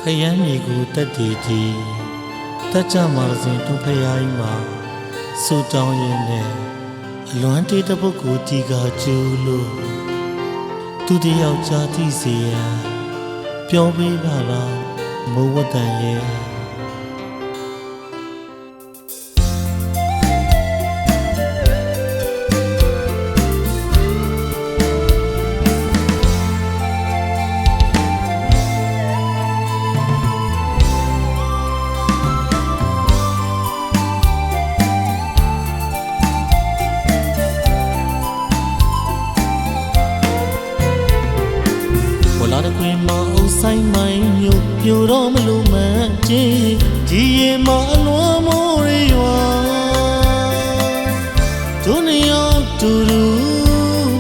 ခရမ်းမြေကိုတက်တည်ကြီးတက်ကြမှာစဉ်သူဖယားကြီးမှာစူတောင်းရင်းနဲ့အလွမ်းတေးတစ်ပုတ်ကိုတီကာကျူးလို့သူတယောက်ကြားသိစေရန်ပြောပေးပါလားမိုးဝတ်တန်ရဲ့လာတဲ့ခွေမအုပ်ဆိုင်မိုင်းမြို့ပြိုတော့မလို့မှန်ချင်းဒီရေမအလွန်မိုးရွာသူနေရောက်တူတူ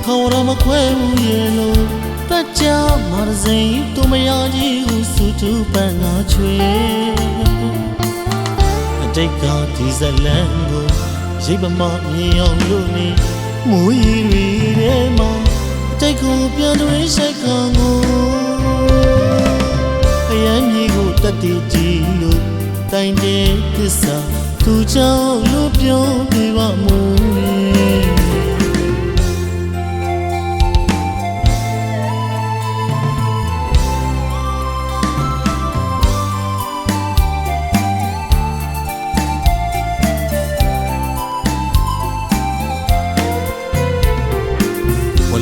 ခေါ်ရမခွဲဘူးရေလို့တက်ကြမာစိန်သူမရကြီးဟုစုတူပန်းငါချွေအတိတ်ကဒီဇလန်ကိုရိပ်ပမမြင်အောင်လို့နေမူရီတွေထဲမှာတိတ်ကိုပြန်တွင်ရှိုက်ခံကိုအရန်ကြီးကိုတက်တည်ကြည့်လို့တိုင်တဲ့သစ္စာသူကြောင့်လို့ပြောပြပါမို့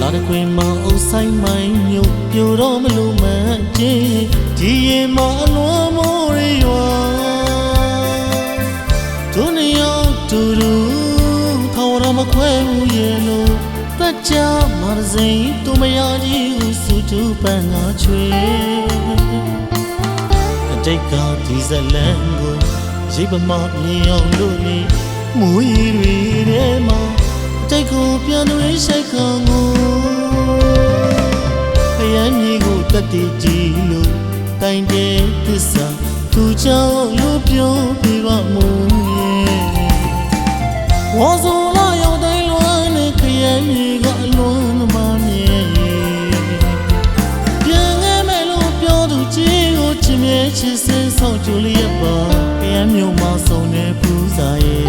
လာတဲ့ခွေမအုပ်ဆိုင်မိုင်းမြို့ပြိုတော့မလို့မှန်ချင်းဒီရေမအလွန်မိုးရွာသူနေရောက်တူတူခေါ်ရမခွဲဘူးရေလို့တက်ကြမာစိန်သူမရကြီးဟုစုတူပန်းငါချွေအတိတ်ကဒီဇလန်ကိုရိပ်ပမမြင်အောင်လို့နေမူရီတွေထဲမှာတိတ်ကိုပြန်တွင်ရှိုက်ခံကိုအရန်ကြီးကိုတက်တည်ကြည့်လို့တိုင်တဲ့သစ္စာသူကြောင့်လို့ပြောပြပါမို့ဝါဆိုလာရောက်တိုင်းလွမ်းနဲ့ခရမ်းကြီးကအလွန်မမြင်ပြန်ခဲ့မယ်လို့ပြောသူကြီးကိုချစ်မြဲချစ်စင်ဆောင်ကြလျက်ပါခရမ်းမြို့မှာဆုံးနေပူစားရဲ့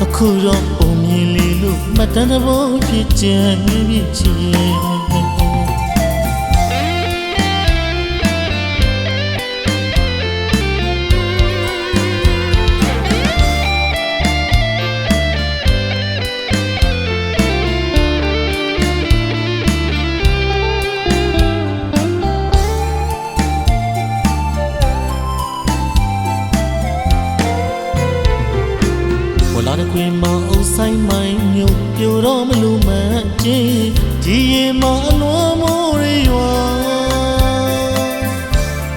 အခုတော့ပုံမြင်လေလို့မတန်တဘောဖြစ်ကြံနေပြီချင်လာတဲ့ခွေမအုပ်ဆိုင်မိုင်းမြို့ပြိုတော့မလို့မှန်ချင်းဒီရေမအလွန်မိုးရွာ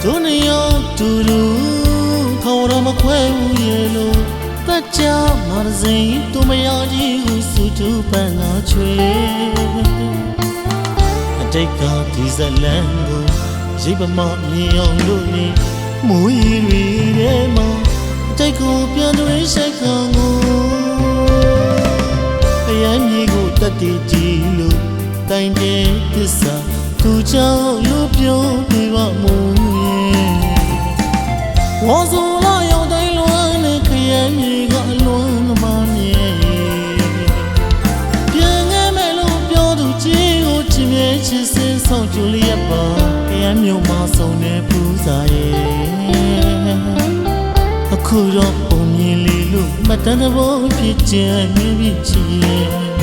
သူနေရောက်တူတူခေါ်ရမခွဲဘူးရေလို့တက်ကြမာစိန်သူမရကြီးဟုစုတူပန်းငါချွေအတိတ်ကဒီဇလန်ကိုရိပ်ပမမြင်အောင်လို့နေမူရီတွေထဲမှာတိတ်ကိုပြန်တွင်ရှိုက်ခံကိုအရန်ကြီးကိုတက်တည်ကြည့်လို့တိုင်တဲ့သစ္စာသူကြောင့်လို့ပြောပြပါမို့ဝါဆိုလာရောက်တိုင်းလွမ်းနဲ့ခရမ်းကြီးကအလွန်မမြင်ပြန်ခဲ့မယ်လို့ပြောသူကြီးကိုချစ်မြဲချစ်စင်ဆောင်ကြလျက်ပါခရမ်းမြို့မှာဆုံးနေပူစားရဲ့အခုတော့ပုံမြင်လေလို့မတန်တဘောဖြစ်ကြံနေပြီချင်